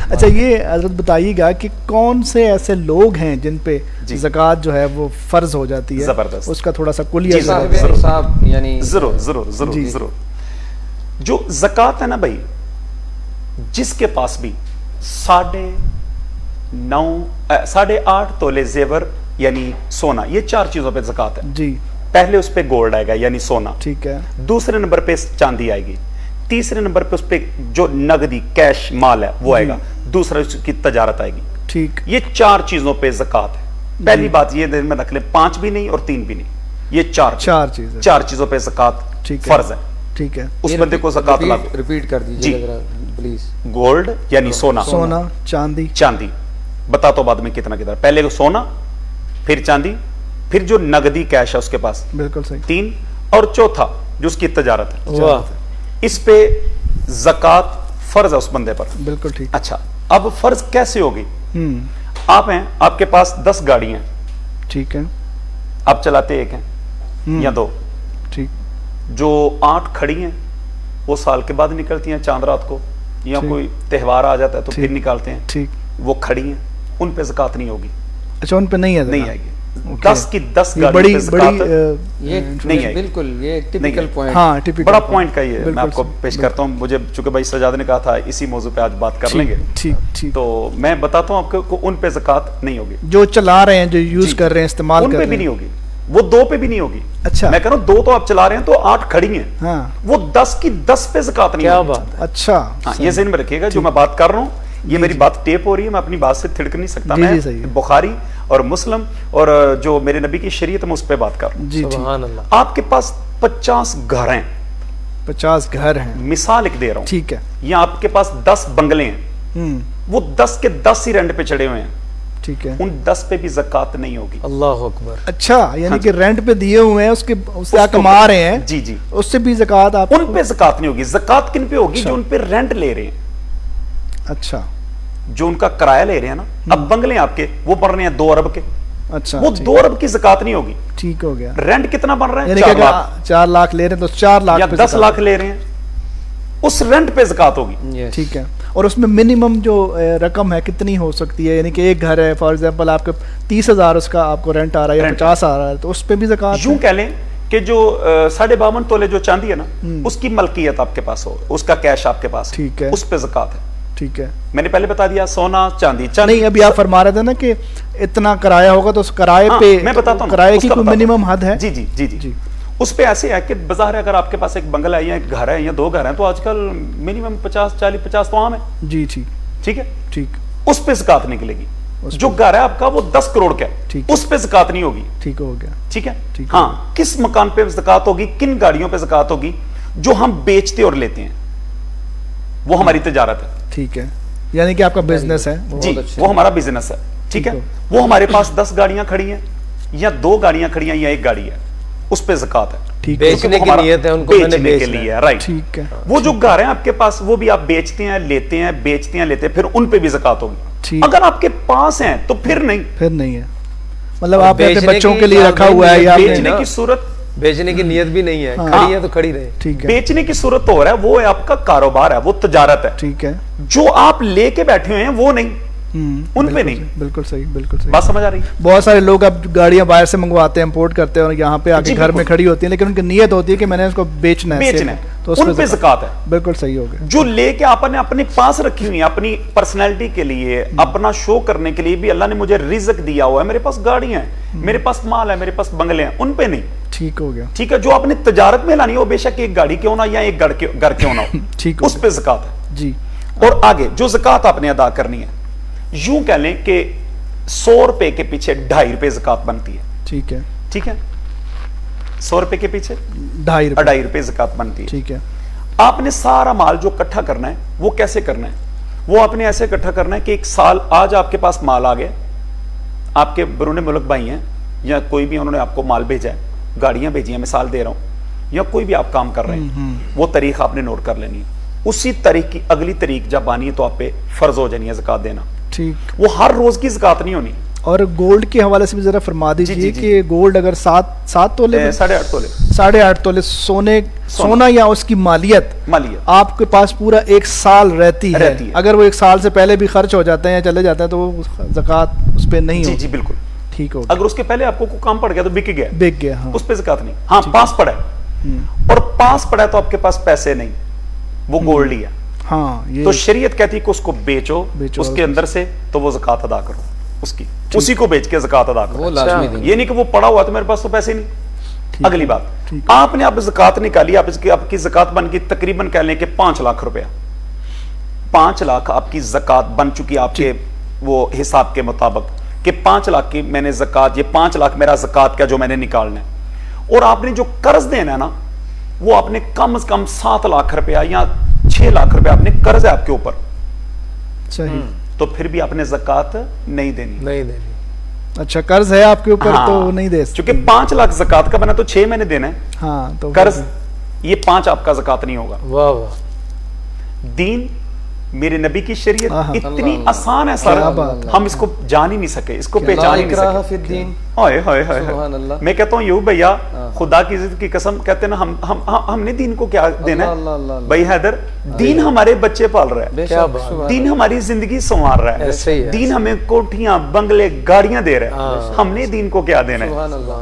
अच्छा, ये हजरत बताइएगा कि कौन से ऐसे लोग हैं जिन पे ज़कात जो है वो फर्ज हो जाती है, जबरदस्त, उसका थोड़ा सा कुलिया साहब, यानी जरूर जरूर जरूर जरूर। जो ज़कात है ना भाई, जिसके पास भी 8.5 तोले जेवर यानी सोना, ये 4 चीजों पे ज़कात है जी। पहले उस पे गोल्ड आएगा यानी सोना, ठीक है। दूसरे नंबर पे चांदी आएगी, तीसरे नंबर पे उस पे जो नगदी कैश माल है वो आएगा, दूसरा उसकी तजारत आएगी, ठीक। ये 4 चीजों पे ज़कात है। पहली बात ये दिन में रख ले, 5 भी नहीं और 3 भी नहीं, ये 4 चीजों पे ज़कात फर्ज है, ठीक है। उस बंदे को ज़कात लागू। रिपीट कर दीजिए प्लीज। गोल्ड यानी सोना, चांदी बता तो बाद में कितना कितना, पहले सोना, फिर चांदी, फिर जो नगदी कैश है उसके पास, बिल्कुल सही, 3, और चौथा जो उसकी तजारत है, इस पे ज़कात फर्ज है उस बंदे पर, बिल्कुल ठीक। अच्छा, अब फर्ज कैसे होगी? आप हैं, आपके पास 10 गाड़ी हैं, ठीक है, आप चलाते एक हैं या 2, ठीक। जो 8 खड़ी हैं वो साल के बाद निकलती हैं चांद रात को, या कोई त्योहार आ जाता है तो फिर निकालते हैं, ठीक, वो खड़ी हैं, उन पे ज़कात नहीं होगी। अच्छा, उन पे नहीं आएगी। 10 की 10 गाड़ी पे ज़कात ये नहीं है, बिल्कुल ये टिपिकल पॉइंट, हाँ, टिपिकल बड़ा पॉइंट का ये मैं आपको पेश करता हूँ। मुझे चूंकि भाई सजाद ने कहा था इसी मौजू पे आज बात कर लेंगे, ठीक, तो मैं बताता हूँ आपको, उन पे ज़कात नहीं होगी। जो चला रहे हैं, जो यूज कर रहे हैं, इस्तेमाल कर रहे हैं, उन पे भी नहीं होगी, वो 2 पे भी नहीं होगी। अच्छा, मैं कह रहा हूँ 2 तो आप चला रहे हैं तो 8 खड़ी हैं, हाँ, वो 10 की 10 पे ज़कात नहीं होगी। क्या बात, अच्छा, हाँ, ये ज़हन में रखिएगा, जो मैं बात कर रहा हूँ ये मेरी बात टेप हो रही है, मैं अपनी बात से थिड़क नहीं सकता, मैं बुखारी और मुस्लिम और जो मेरे नबी की शरीयत में उस पर बात कर रहा हूँ। सुभान अल्लाह। आपके पास 50 घर हैं, 50 घर हैं, मिसाल एक दे रहा हूँ, ठीक है, या आपके पास 10 बंगले हैं, वो 10 के 10 ही रेंट पे चढ़े हुए हैं, ठीक है, उन 10 पे भी ज़कात नहीं होगी। अल्लाह अकबर। अच्छा, यानी कि रेंट पे दिए हुए हैं, उससे आप कमा रहे हैं, जी जी, उससे भी ज़कात आप, उन पे ज़कात नहीं होगी। ज़कात किन पे होगी? जो उन पे रेंट ले रहे हैं, अच्छा, जो उनका किराया ले रहे हैं ना, अब बंगले आपके वो बन रहे हैं 2 अरब के, अच्छा, वो 2 अरब की ज़कात नहीं होगी। ठीक हो गया। रेंट कितना बन रहा है? 4 लाख ले रहे हैं तो 4 लाख या 10 लाख ले रहे हैं, उस रेंट पे ज़कात होगी, ठीक है। और उसमें मिनिमम जो रकम है कितनी हो सकती है? यानी कि एक घर है, फॉर एग्जांपल आपके 30,000 उसका आपको रेंट आ रहा है या 50 आ रहा है, तो उस पे भी ज़कात? यूं कह लें कि जो 52.5 तोले जो चांदी है ना, उसकी मलकियत आपके पास हो, उसका कैश आपके पास, ठीक है, उस पे ज़कात है, ठीक है। मैंने पहले बता दिया, सोना चांदी नहीं, अभी आप फरमा रहे थे ना कि इतना किराया होगा तो उस किराए पे, मैं बताता हूं, किराए की कोई मिनिमम हद है? जी जी जी जी, उस पे ऐसे है कि बाजार है, अगर आपके पास एक बंगला है या एक घर है या 2 घर हैं, तो आजकल मिनिमम 50 तो आम है, जी ठीक, ठीक है, ठीक, उस पे ज़कात निकलेगी। जो घर है आपका वो 10 करोड़ का है, उस पे ज़कात नहीं होगी, ठीक हो गया, ठीक है। हाँ, किस मकान पे ज़कात होगी, किन गाड़ियों पे ज़कात होगी? जो हम बेचते और लेते हैं, वो हमारी तिजारत है, ठीक है, यानी कि आपका बिजनेस है जी, वो हमारा बिजनेस है, ठीक है। वो हमारे पास 10 गाड़ियां खड़ी हैं या 2 गाड़ियां खड़ी हैं या 1 गाड़ी है, उस पे ज़कात है, ठीक, बेचने की नियत है उनको, बेचने के लिए, राइट, ठीक है। वो जो घर है आपके पास, वो भी आप बेचते हैं, लेते हैं, बेचते हैं, लेते हैं, फिर उन पे भी ज़कात होगी। अगर आपके पास है तो फिर नहीं है, मतलब आप अपने बच्चों के लिए रखा हुआ है, या बेचने की सूरत, बेचने की नियत भी नहीं है, खड़ी है तो खड़ी रहे, ठीक है। बेचने की सूरत तो हो रहा है, वो आपका कारोबार है, वो तजारत है, ठीक है। जो आप लेके बैठे हुए हैं वो नहीं, उन पे नहीं, बिल्कुल सही, बिल्कुल सही, बात समझ आ रही है? बहुत सारे लोग अब गाड़ियां बाहर से मंगवाते हैं, इंपोर्ट करते हैं और यहाँ पे आके घर में खड़ी होती है, लेकिन उनकी नियत होती है कि मैंने इसको बेचना है, तो उन पे ज़कात है, बिल्कुल सही हो गया। जो लेके आपने अपने पास रखी हुई है, अपनी पर्सनैलिटी के लिए, अपना शो करने के लिए भी अल्लाह ने मुझे रिज़्क दिया हुआ है, मेरे पास गाड़ियां हैं, मेरे पास माल है, मेरे पास बंगले हैं, उन पे नहीं, ठीक हो गया, ठीक है। जो आपने तजारत में लानी है, वो बेशक एक गाड़ी क्यों ना या एक घर क्यों ना हो, ठीक, उस पे ज़कात है जी। और आगे जो ज़कात आपने अदा करनी है, यूं कह लें कि 100 रुपए के पीछे 2.5 रुपए ज़कात बनती है, ठीक है, ठीक है। 100 रुपए के पीछे 2.5 रुपए ज़कात बनती है, ठीक है। आपने सारा माल जो इकट्ठा करना है, वो कैसे करना है? वो आपने ऐसे इकट्ठा करना है कि एक साल, आज आपके पास माल आ गया, आपके बरूने मुल्क भाई हैं या कोई भी, उन्होंने आपको माल भेजा है, गाड़ियां भेजी हैं, मिसाल दे रहा हूं, या कोई भी आप काम कर रहे हैं, वो तारीख आपने नोट कर लेनी है, उसी तारीख की अगली तारीख जब आनी है तो आप पे फर्ज हो जानी है ज़कात देना, ठीक। वो हर रोज की ज़कात नहीं होनी, और गोल्ड के हवाले से भी जरा फरमा दीजिए कि गोल्ड अगर 7 तोले 8.5 तोले 8.5 तोले सोना या उसकी मालियत आपके पास पूरा 1 साल रहती है। अगर वो 1 साल से पहले भी खर्च हो जाते हैं या चले जाते हैं तो वो ज़कात उस पर नहीं होती। जी बिल्कुल ठीक हो। अगर उसके पहले आपको कोई काम पड़ गया तो बिक गया, हाँ। उस पर ज़कात नहीं। हाँ, पास पड़ा है और पास पड़ा है तो आपके पास पैसे नहीं, वो गोल्ड ही है। हाँ, ये तो शरीयत कहती है कि उसको बेचो उसके अंदर से, तो वो ज़कात अदा करो उसकी, उसी को बेच के ज़कात अदा करो। ये नहीं कि वो पड़ा हुआ तो मेरे पास तो पैसे नहीं। अगली बात, आपने अब ज़कात निकाली, आपकी ज़कात बन गई तकरीबन कह लें कि 5 लाख रुपया, 5 लाख आपकी ज़कात बन चुकी आपके वो हिसाब के मुताबिक कि 5 लाख की मैंने ज़कात, ये 5 लाख मेरा ज़कात का जो मैंने निकालना है। और आपने जो कर्ज देना है ना, वो आपने कम से कम 7 लाख रुपया या 6 लाख रुपया आपने कर्ज है आपके ऊपर, सही, तो फिर भी आपने ज़कात नहीं देनी। अच्छा, कर्ज है आपके ऊपर, हाँ, तो नहीं दे सकते। क्योंकि 5 लाख ज़कात का बना तो 6 मैंने देना है। हाँ, तो कर्ज ये 5 आपका ज़कात नहीं होगा। वाह वाह, दीन मेरे नबी की शरीयत इतनी आसान है सर, हम इसको जान ही नहीं सके, इसको पहचान ही नहीं सके। हाय हाय हाय, मैं कहता हूँ यूं भैया, खुदा की इज्जत की कसम, कहते हैं ना हमने दीन को क्या देना है भाई हैदर, दीन हमारे बच्चे पाल रहा है, दीन हमारी जिंदगी संवार रहा है, दीन हमें कोठियां बंगले गाड़ियां दे रहा है, हमने दीन को क्या देना है।